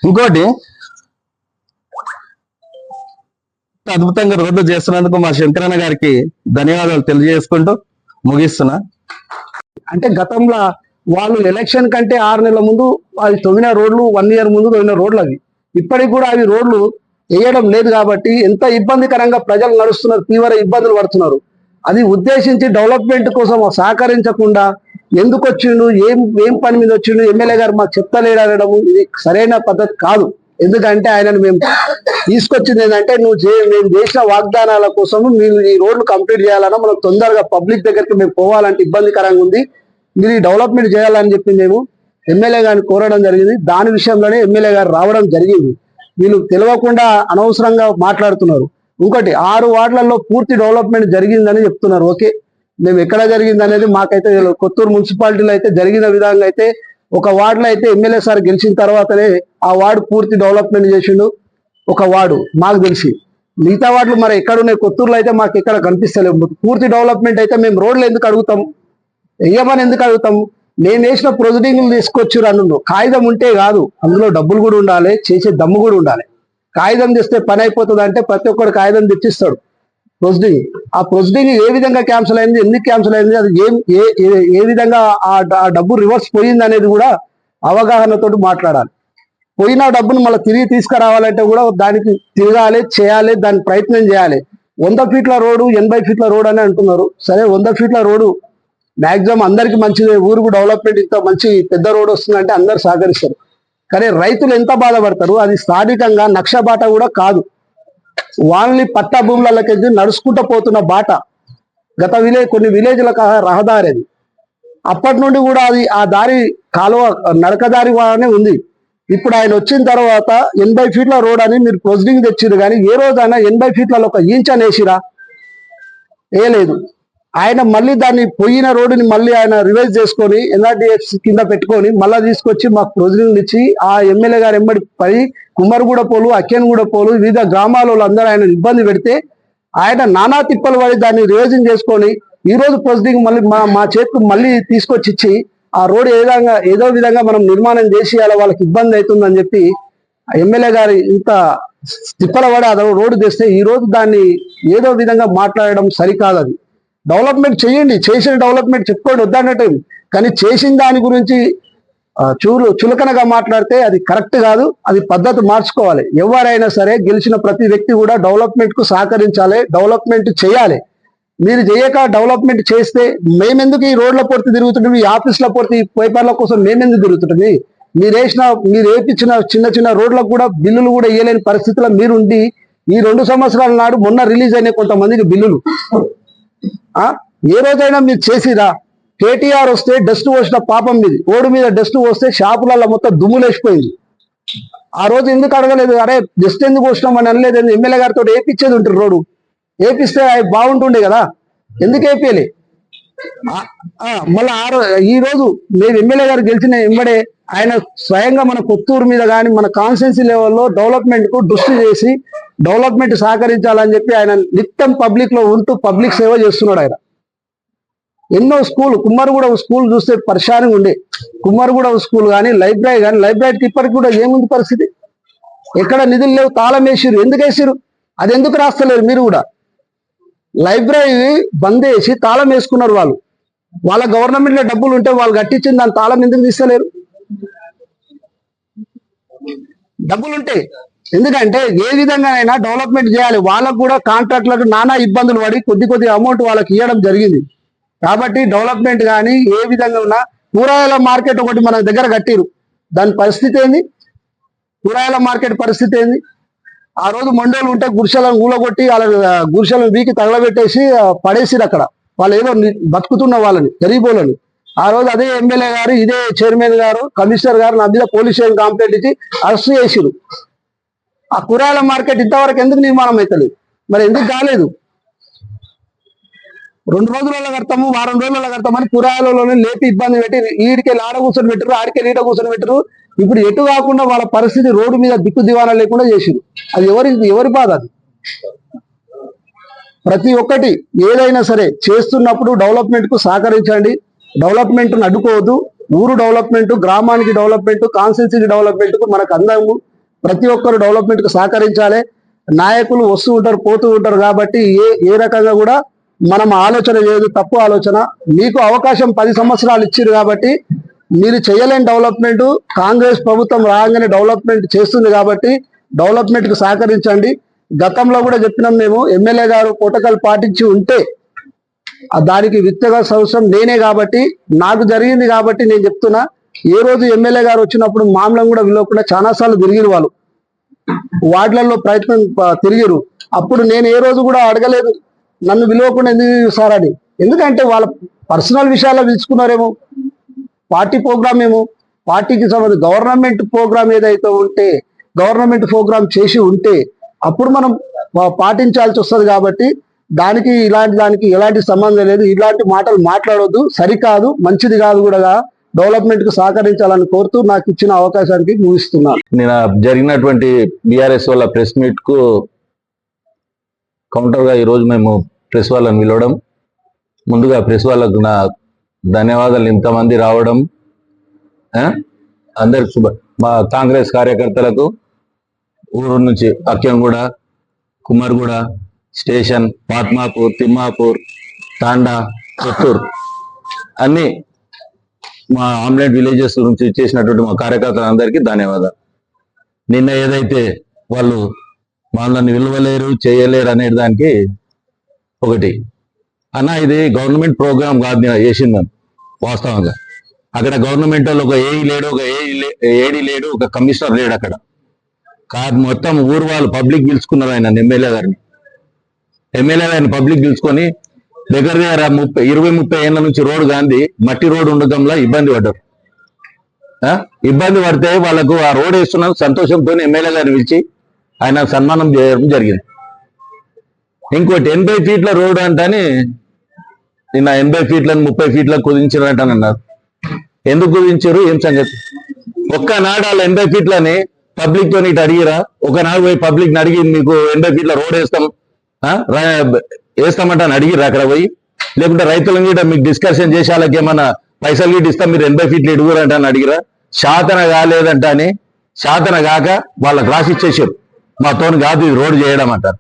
ఇంకోటి అద్భుతంగా రోడ్డు చేస్తున్నందుకు మా శంకరన్న గారికి ధన్యవాదాలు తెలియజేసుకుంటూ ముగిస్తున్నా. అంటే గతంలో వాళ్ళు ఎలక్షన్ కంటే 6 నెలల ముందు వాళ్ళు తవ్విన రోడ్లు 1 ఇయర్ ముందు తవ్విన రోడ్లు అవి ఇప్పటికి కూడా అవి రోడ్లు వేయడం లేదు. కాబట్టి ఎంత ఇబ్బందికరంగా ప్రజలు నడుస్తున్నారు, తీవ్ర ఇబ్బందులు పడుతున్నారు. అది ఉద్దేశించి డెవలప్మెంట్ కోసం సహకరించకుండా ఎందుకు వచ్చిండు, ఏం పని మీద వచ్చిండు, ఎమ్మెల్యే గారు మాకు చెప్తలేడు అనడం ఇది సరైన పద్ధతి కాదు. ఎందుకంటే ఆయనను మేము తీసుకొచ్చింది ఏంటంటే మేము చేసిన వాగ్దానాల కోసం మీరు ఈ రోడ్లు కంప్లీట్ చేయాలన్నా మనం తొందరగా పబ్లిక్ దగ్గరికి మేము పోవాలంటే ఇబ్బందికరంగా ఉంది, మీరు ఈ డెవలప్మెంట్ చేయాలని చెప్పి మేము ఎమ్మెల్యే గారిని కోరడం జరిగింది. దాని విషయంలోనే ఎమ్మెల్యే గారు రావడం జరిగింది. వీళ్ళు తెలియకుండా అనవసరంగా మాట్లాడుతున్నారు. ఇంకోటి 6 వార్డులలో పూర్తి డెవలప్మెంట్ జరిగిందని చెప్తున్నారు. ఓకే, మేము ఎక్కడ జరిగింది అనేది మాకైతే కొత్తూరు మున్సిపాలిటీలో అయితే జరిగిన విధంగా అయితే ఒక వార్డులో అయితే ఎమ్మెల్యే సార్ గెలిచిన తర్వాతనే ఆ వార్డు పూర్తి డెవలప్మెంట్ చేసిండు. ఒక వార్డు మాకు తెలిసి, మిగతా వార్డులు మరి ఎక్కడున్నాయి కొత్తూరులో అయితే మాకు ఎక్కడ కనిపిస్తలేవు. పూర్తి డెవలప్మెంట్ అయితే మేము రోడ్లు ఎందుకు అడుగుతాం, వేయమని ఎందుకు అడుగుతాం? నేను వేసిన ప్రొసీడింగ్లు తీసుకొచ్చారు అన్ను కాగితం ఉంటే కాదు, అందులో డబ్బులు కూడా ఉండాలి, చేసే దమ్ము కూడా ఉండాలి. కాగితం తెస్తే పని అయిపోతుంది అంటే ప్రతి ఒక్కరు కాగితం తెచ్చిస్తాడు ప్రొసీడింగ్. ఆ ప్రొసీడింగ్ ఏ విధంగా క్యాన్సిల్ అయింది, ఎందుకు క్యాన్సిల్ అయింది, అది ఏ విధంగా ఆ డబ్బు రివర్స్ పోయింది అనేది కూడా అవగాహనతో మాట్లాడాలి. పోయిన డబ్బును మళ్ళీ తిరిగి తీసుకురావాలంటే కూడా దానికి తిరగాలి, చేయాలి, దాని ప్రయత్నం చేయాలి. 100 ఫీట్ల రోడ్డు 80 ఫీట్ల రోడ్ అని అంటున్నారు. సరే 100 ఫీట్ల రోడ్డు మ్యాక్సిమం అందరికి మంచిదే, ఊరుకు డెవలప్మెంట్ ఇంత మంచి పెద్ద రోడ్ వస్తుందంటే అందరు సహకరిస్తారు. కానీ రైతులు ఎంత బాధపడతారు, అది స్థానికంగా నక్ష బాట కూడా కాదు, వాళ్ళని పట్టా భూములకి నడుచుకుంటూ పోతున్న బాట. గత కొన్ని విలేజ్లకు రహదారి అది. అప్పటి నుండి కూడా అది ఆ దారి కాలువ నడకదారి వానే ఉంది. ఇప్పుడు ఆయన వచ్చిన తర్వాత 80 ఫీట్ల రోడ్ అని మీరు ప్రొసీడింగ్ తెచ్చిరు, కానీ ఏ రోజైనా 80 ఫీట్లలో ఒక ఇంచ్ అనేసిరా? ఏ లేదు. ఆయన మళ్ళీ దాన్ని పోయిన రోడ్డుని మళ్ళీ ఆయన రివైజ్ చేసుకొని ఎన్ఆర్డిఎఫ్ కింద పెట్టుకొని మళ్ళీ తీసుకొచ్చి మాకు ప్రొసీడింగ్ ఇచ్చి ఆ ఎమ్మెల్యే గారు ఎంబడి పడి కుమ్మరిగూడ పోలు, అక్కెనగూడ పోలు, వివిధ గ్రామాల అందరూ ఆయన ఇబ్బంది పెడితే ఆయన నానా తిప్పలు పడి దాన్ని రివైజింగ్ చేసుకొని ఈ రోజు ప్రొసీడింగ్ మళ్ళీ మా చేతికి మళ్ళీ తీసుకొచ్చి ఇచ్చి ఆ రోడ్డు ఏదో విధంగా మనం నిర్మాణం చేసి వాళ్ళకి ఇబ్బంది అవుతుందని చెప్పి ఎమ్మెల్యే గారు ఇంత తిప్పల పడి ఆ రోడ్డు తెస్తే ఈ రోజు దాన్ని ఏదో విధంగా మాట్లాడడం సరికాదు. అది డెవలప్మెంట్ చేయండి, చేసిన డెవలప్మెంట్ చెప్పుకోండి వద్దన్నట్టు, కానీ చేసిన దాని గురించి చులకనగా మాట్లాడితే అది కరెక్ట్ కాదు. అది పద్ధతి మార్చుకోవాలి. ఎవరైనా సరే గెలిచిన ప్రతి వ్యక్తి కూడా డెవలప్మెంట్ కు సహకరించాలి, డెవలప్మెంట్ చేయాలి. మీరు చేయక డెవలప్మెంట్ చేస్తే మేమెందుకు ఈ రోడ్ల పొడితే తిరుగుతుంటుంది, ఈ ఆఫీసుల పొడితే ఈ పేపర్ల కోసం మేమెందుకు తిరుగుతుంటుంది? మీరు వేయించిన చిన్న చిన్న రోడ్లకు కూడా బిల్లులు కూడా ఇవ్వలేని పరిస్థితుల్లో మీరుండి ఈ 2 సంవత్సరాల నాడు మొన్న రిలీజ్ అయిన కొంతమందికి బిల్లులు ఏ రోజైనా మీరు చేసిరా? కేటీఆర్ వస్తే డస్ట్ పోసిన పాపం మీది, రోడ్డు మీద డస్ట్ పోస్తే షాపులలో మొత్తం దుమ్ములేసిపోయింది. ఆ రోజు ఎందుకు అడగలేదు, అరే డస్ట్ ఎందుకు పోసినాం అని అనలేదు? ఎమ్మెల్యే గారితో వేపించేది ఉంటుంది, రోడ్డు వేపిస్తే బాగుంటుండే కదా, ఎందుకు వేపియలే? మళ్ళీ ఈ రోజు మేము ఎమ్మెల్యే గారు గెలిచిన వెంబడే ఆయన స్వయంగా మన కొత్తూరు మీద కానీ మన కాన్స్టిట్యున్సీ లెవెల్లో డెవలప్మెంట్ కు దృష్టి చేసి డెవలప్మెంట్ సహకరించాలని చెప్పి ఆయన నిత్యం పబ్లిక్ లో ఉంటూ పబ్లిక్ సేవ చేస్తున్నాడు. ఆయన ఎన్నో స్కూల్, కుమ్మరిగూడ స్కూల్ చూస్తే పరిశానంగా ఉండే, కుమ్మరిగూడ స్కూల్ కానీ లైబ్రరీ కానీ, లైబ్రరీకి ఇప్పటికి కూడా ఏముంది పరిస్థితి? ఎక్కడ నిధులు లేవు, తాళం వేసిరు. ఎందుకు వేసిరు? అది ఎందుకు రాస్తలేరు మీరు కూడా? లైబ్రరీ బంద్ చేసి తాళం వేసుకున్నారు వాళ్ళు. వాళ్ళ గవర్నమెంట్ లో డబ్బులు ఉంటే వాళ్ళు కట్టించిన దాని తాళం ఎందుకు తీస్తలేరు? డబ్బులుంటే ఎందుకంటే ఏ విధంగానైనా డెవలప్మెంట్ చేయాలి. వాళ్ళకు కూడా కాంట్రాక్టులకు నానా ఇబ్బందులు పడి కొద్ది అమౌంట్ వాళ్ళకి ఇవ్వడం జరిగింది. కాబట్టి డెవలప్మెంట్ కానీ ఏ విధంగా ఉన్నా, కూరగాయల మార్కెట్ ఒకటి మన దగ్గర కట్టిరు, దాని పరిస్థితి ఏంది? కూరగాయల మార్కెట్ పరిస్థితి ఏంది? ఆ రోజు మండోలు ఉంటే గుడిసెలను ఊలగొట్టి వాళ్ళ గుడిసెలను వీకి తగలబెట్టేసి పడేసిరు అక్కడ. వాళ్ళు ఏదో బతుకుతున్న వాళ్ళని, గరీబోళ్ళని. ఆ రోజు అదే ఎమ్మెల్యే గారు, ఇదే చైర్మన్ గారు, కమిషనర్ గారు నా మీద పోలీస్ స్టేషన్ కంప్లైంట్ ఇచ్చి అరెస్ట్ చేసిరు. ఆ కూరగాయల మార్కెట్ ఇంతవరకు ఎందుకు నిర్మాణం అవుతలేదు? మరి ఎందుకు కాలేదు? 2 రోజులలో కడతాము, వారం రోజులలో కడతామని కూరగాయలలోనే లేపి ఇబ్బంది పెట్టి ఈడికే ఆడ కూర్చొని పెట్టరు, ఆడికే ఈడ కూర్చొని పెట్టరు. ఇప్పుడు ఎటు కాకుండా వాళ్ళ పరిస్థితి రోడ్డు మీద దిక్కు దివానా లేకుండా చేసిరు. అది ఎవరి బాధ? అది ప్రతి ఒక్కటి ఏదైనా సరే చేస్తున్నప్పుడు డెవలప్మెంట్ కు సహకరించండి. డెవలప్మెంట్ ను అడ్డుకోవద్దు. ఊరు డెవలప్మెంట్, గ్రామానికి డెవలప్మెంట్, కాన్స్టిట్యున్సీ డెవలప్మెంట్ కు మనకు అందము. ప్రతి ఒక్కరు డెవలప్మెంట్ కు సహకరించాలి. నాయకులు వస్తూ ఉంటారు, పోతూ ఉంటారు. కాబట్టి ఏ రకంగా కూడా మనం ఆలోచన లేదు, తప్పు ఆలోచన. మీకు అవకాశం 10 సంవత్సరాలు ఇచ్చారు కాబట్టి మీరు చేయలేని డెవలప్మెంట్ కాంగ్రెస్ ప్రభుత్వం రాగానే డెవలప్మెంట్ చేస్తుంది. కాబట్టి డెవలప్మెంట్ కు సహకరించండి. గతంలో కూడా చెప్పినాం మేము, ఎమ్మెల్యే గారు ప్రోటోకాల్ పాటించి ఉంటే దానికి వ్యక్తిగత సంవత్సరం నేనే కాబట్టి నాకు జరిగింది కాబట్టి నేను చెప్తున్నా. ఏ రోజు ఎమ్మెల్యే గారు వచ్చినప్పుడు మామూలు కూడా విలువకుండా చాలా సార్లు తిరిగిరు, వాళ్ళు వార్డులలో ప్రయత్నం తిరిగిరు. అప్పుడు నేను ఏ రోజు కూడా అడగలేదు నన్ను విలువకుండా ఎందుకు సార్ అని. ఎందుకంటే వాళ్ళ పర్సనల్ విషయాల్లో పిలుచుకున్నారేమో. పార్టీ ప్రోగ్రామ్ ఏమో, పార్టీకి సంబంధించి గవర్నమెంట్ ప్రోగ్రామ్ ఏదైతే ఉంటే, గవర్నమెంట్ ప్రోగ్రామ్ చేసి ఉంటే అప్పుడు మనం పాటించాల్సి వస్తుంది. కాబట్టి దానికి ఎలాంటి సంబంధం లేదు. ఇలాంటి మాటలు మాట్లాడొద్దు, సరికాదు, మంచిది కాదు కూడా. డెవలప్మెంట్ కు సహకరించాలని కోరుతూ నాకు ఇచ్చిన అవకాశానికి ముగిస్తున్నాను. నేను జరిగినటువంటి బీఆర్ఎస్ వాళ్ళ ప్రెస్ మీట్ కు కౌంటర్ గా ఈరోజు మేము ప్రెస్ వాళ్ళని పిలవడం, ముందుగా ప్రెస్ వాళ్ళకు నా ధన్యవాదాలు. ఇంతమంది రావడం, అందరికి మా కాంగ్రెస్ కార్యకర్తలకు ఊరు నుంచి అక్కంగూడ, కుమ్మరిగూడ స్టేషన్, పాత్మాపూర్, తిమ్మాపూర్, తాండా, కొత్తూరు అన్ని మా ఆమ్లెట్ విలేజెస్ నుంచి చేసినటువంటి మా కార్యకర్తలందరికీ ధన్యవాదాలు. నిన్న ఏదైతే వాళ్ళు వాళ్ళని విలువలేరు, చేయలేరు అనే దానికి ఒకటి అన్న, ఇది గవర్నమెంట్ ప్రోగ్రామ్ కాదు చేసిందని. వాస్తవంగా అక్కడ గవర్నమెంట్ వాళ్ళు ఒక ఏఈ లేడు, ఒక ఏడీ లేడు, ఒక కమిషనర్ లేడు. అక్కడ మొత్తం ఊరు వాళ్ళు పబ్లిక్ పిలుచుకున్నారు ఆయన ఎమ్మెల్యే గారిని పబ్లిక్ పిలుచుకొని దగ్గర 20-30 ఏళ్ళ నుంచి రోడ్డు గాంధీ మట్టి రోడ్డు ఉండటంలో ఇబ్బంది పడ్డారు. ఇబ్బంది పడితే వాళ్ళకు ఆ రోడ్ వేస్తున్న సంతోషంతో ఎమ్మెల్యే గారిని పిలిచి ఆయన సన్మానం చేయడం జరిగింది. ఇంకోటి 80 ఫీట్ల రోడ్డు అంటని నిన్న 80 ఫీట్లను 30 ఫీట్లకు కుదించారంటని అన్నారు. ఎందుకు కుదించారు, ఏం సంగతి? ఒక్కనాడు వాళ్ళు 80 ఫీట్లని పబ్లిక్ తో ఇటు అడిగిరా? ఒకనాడు పోయి పబ్లిక్ ని అడిగి మీకు 80 ఫీట్ల రోడ్ వేస్తామంటే అని అడిగిరా అక్కడ పోయి? లేకుంటే రైతులను కూడా మీకు డిస్కషన్ చేసి వాళ్ళకి ఏమన్నా పైసలు గిట్ ఇస్తాం, మీరు 80 ఫీట్లు ఇడుగురంట అని అడిగిరా? శాతన కాలేదంట అని, శాతన కాక వాళ్ళకి రాసి ఇచ్చేసారు, మాతో కాదు ఇది రోడ్డు చేయడం అంటారు.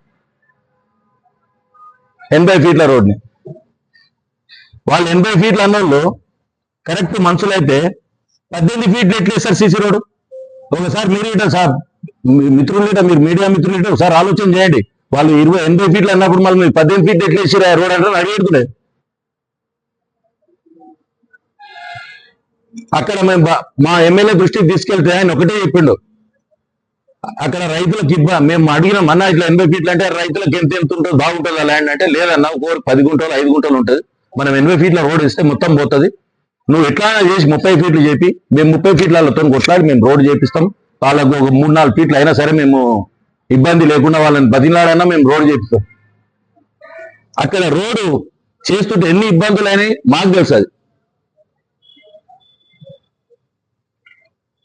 80 ఫీట్ల రోడ్ని వాళ్ళు 80 ఫీట్లు అన్నోళ్ళు కరెక్ట్ మనుషులైతే 18 ఫీట్లు ఎట్లా వేస్తారు సీసీ రోడ్డు? ఒకసారి మీరు ఇట సార్ మిత్రులు ఇట, మీరు మీడియా మిత్రులు ఇట ఒకసారి ఆలోచన చేయండి. వాళ్ళు 80 ఫీట్లు అన్నప్పుడు మళ్ళీ మీరు 18 ఫీట్లు ఎట్లా వేసారు ఆ రోడ్ అంటే అడిగెడుతున్నాయి. అక్కడ మేము మా ఎమ్మెల్యే దృష్టికి తీసుకెళ్తే ఆయన ఒకటే చెప్పిండు, అక్కడ రైతులకు మేము అడిగినాం అన్న ఇట్లా 80 ఫీట్లు అంటే రైతులకు ఎంత ఉంటుంది, బాగుంటుంది ల్యాండ్ అంటే, లేదన్నా 10 గుంటలు 5 గుంటలు ఉంటుంది, మనం 80 ఫీట్ల రోడ్ ఇస్తే మొత్తం పోతుంది. నువ్వు ఎట్లా చేసి 30 ఫీట్లు చెప్పి మేము 30 ఫీట్లతో కొట్లాడి మేము రోడ్ చేపిస్తాం. వాళ్ళకు ఒక 3-4 ఫీట్లు అయినా సరే మేము ఇబ్బంది లేకుండా వాళ్ళని బతిలాడైనా మేము రోడ్ చేపిస్తాం. అక్కడ రోడ్డు చేస్తుంటే ఎన్ని ఇబ్బందులు అయినాయి మాకు తెలుసు. అది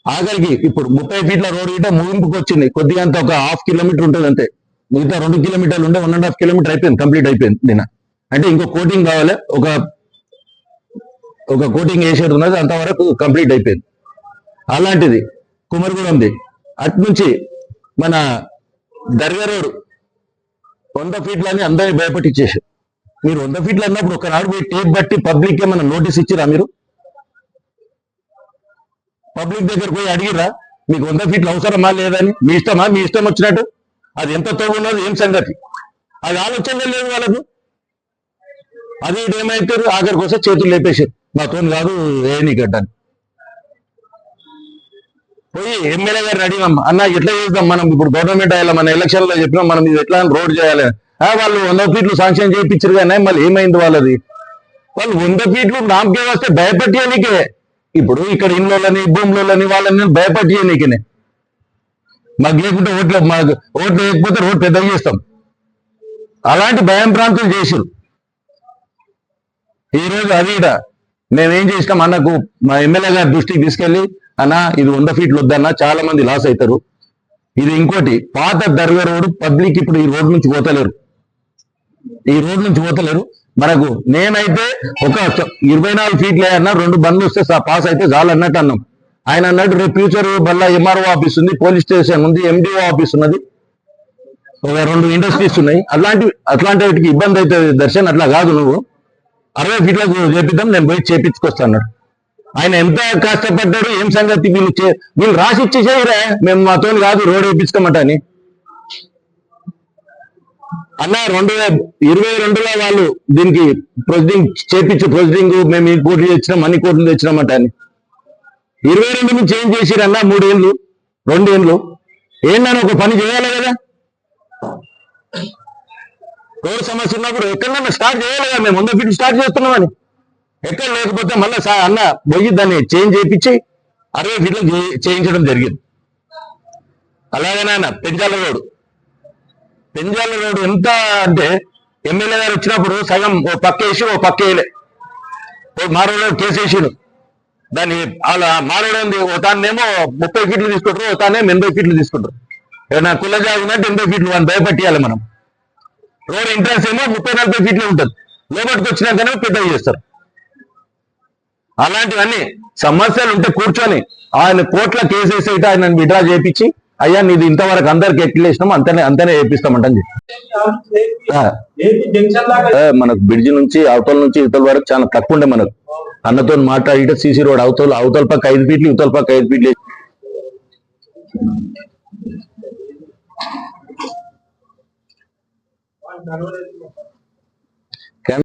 ఆఖరికి ఇప్పుడు 30 ఫీట్ల రోడ్ గిట్ట ముగింపుకి వచ్చింది. కొద్దిగా అంత ఒక 1/2 కిలోమీటర్ ఉంటుంది అంతే. మిగతా 2 కిలోమీటర్లు ఉండే 1.5 కిలోమీటర్ అయిపోయింది, కంప్లీట్ అయిపోయింది. నిన్న అంటే ఇంకో కోటింగ్ కావాలి, ఒక కోటింగ్ వేసేది ఉన్నది, అంతవరకు కంప్లీట్ అయిపోయింది. అలాంటిది కుమరగూడెంది అటు నుంచి మన దర్గా రోడ్ 100 ఫీట్లు అని అందరినీ భయపట్టించేసారు. మీరు 100 ఫీట్లు అన్నప్పుడు ఒకనాడు పోయి టేప్ బట్టి పబ్లిక్ ఏమన్నా నోటీస్ ఇచ్చిరా? మీరు పబ్లిక్ దగ్గర పోయి అడిగిరా మీకు 100 ఫీట్లు అవసరమా లేదని? మీ ఇష్టమా? మీ ఇష్టం వచ్చినట్టు అది ఎంత తోగున్నది ఏం సంగతి? అది ఆలోచన లేదు వాళ్ళకు. అది ఏమైతారు ఆఖరికి వస్తే చేతులు లేపేసారు, నాతో కాదు ఏని గడ్డాన్ని. పోయి ఎమ్మెల్యే గారిని అడిగాం, అన్న ఎట్లా చేద్దాం మనం ఇప్పుడు గవర్నమెంట్ అయ్యాలి, మన ఎలక్షన్ లో చెప్పినాం మనం ఇది ఎట్లా రోడ్ చేయాలి. వాళ్ళు 100 ఫీట్లు శాంక్షన్ చేయించారు కానీ మళ్ళీ ఏమైంది వాళ్ళది? వాళ్ళు 100 ఫీట్లు నామకే వస్తే భయపట్టియనికే. ఇప్పుడు ఇక్కడ ఇళ్ళని భూములని వాళ్ళని భయపట్టియనికనే. మాకు లేకుంటే ఓట్లు లేకపోతే రోడ్ పెద్దగా చేస్తాం. అలాంటి భయం ప్రాంతం చేసిరు. ఈ రోజు అది మేమేం చేసినాం, అన్నకు మా ఎమ్మెల్యే గారి దృష్టికి తీసుకెళ్లి, అన్న ఇది 100 ఫీట్లు వద్దన్న చాలా మంది లాస్ అవుతారు. ఇది ఇంకోటి పాత దర్గా రోడ్డు పబ్లిక్ ఇప్పుడు ఈ రోడ్ నుంచి పోతలేరు. మనకు నేనైతే ఒక 24 ఫీట్లు అన్నా 2 బండ్లు వస్తే పాస్ అయితే చాలు అన్నట్టు అన్నాం. ఆయన అన్నట్టు రేపు ఫ్యూచర్ మళ్ళీ ఎంఆర్ఓ ఆఫీస్ ఉంది, పోలీస్ స్టేషన్ ఉంది, ఎండిఓ ఆఫీస్ ఉన్నది, ఒక 2 ఇండస్ట్రీస్ ఉన్నాయి. అట్లాంటి వాటికి ఇబ్బంది అవుతుంది. దర్శన్ అట్లా కాదు, నువ్వు 60 ఫీట్లకు చేపిద్దాం, నేను పోయి చేపించుకొస్తా అన్నాడు. ఆయన ఎంత కష్టపడ్డాడు ఏం సంగతి? వీళ్ళు రాసి ఇచ్చేసేయరా మేము మాతో కాదు రోడ్ వేయించుకోమంట అని. అన్న 2022లో వాళ్ళు దీనికి ప్రొసీడింగ్ ప్రొసీడింగ్ మేము ఈ కోట్లు తెచ్చినాం అన్ని కోట్లు తెచ్చినామంట అని. 22 నుంచి ఏం చేసిరన్నా? 3 ఏళ్ళు 2 ఏళ్ళు ఏంటని ఒక పని చేయాలి కదా. రోడ్ సమస్య ఉన్నప్పుడు ఎక్కడన్నా స్టార్ట్ చేయాలి కదా. మేము 100 ఫీట్లు స్టార్ట్ చేస్తున్నామని ఎక్కడ లేకపోతే మళ్ళీ అన్న పోయి దాన్ని చేంజ్ చేయించి 60 ఫీట్లకు చేయించడం జరిగింది. అలాగేనా పెంచాల రోడ్ ఎంత అంటే ఎమ్మెల్యే గారు వచ్చినప్పుడు సగం ఓ పక్క వేసి ఓ పక్క వేయలే. మారోడు కేసు వేసాడు. దాన్ని వాళ్ళ మారోడు తానేమో 30 ఫీట్లు తీసుకుంటారు, తానేమో 80 ఫీట్లు తీసుకుంటారు. ఏమన్నా కుల జాగున్నట్టు 80 ఫీట్లు అని భయపట్టియాలి మనం. రోడ్ ఎంట్రన్స్ ఏమో 30-40 ఫీట్లు ఉంటుంది, లోపలికి వచ్చినాకనే పెద్దగా చేస్తారు. అలాంటివన్నీ సమస్యలు ఉంటే కూర్చొని ఆయన కోర్టులో కేసు వేసేట ఆయన విడ్రా చేయించి, అయ్యా నీది ఇంతవరకు అందరికి ఎక్కిలేసినాం అంతనే వేపిస్తామంటని చెప్పి మనకు బ్రిడ్జి నుంచి అవతల నుంచి ఇవతల వరకు చాలా తక్కువ ఉండే. మనకు అన్నతో మాట్లాడితే సీసీ రోడ్ అవతల పక్క 5 ఫీట్లు ఇవతల పక్క 5 ఫీట్లు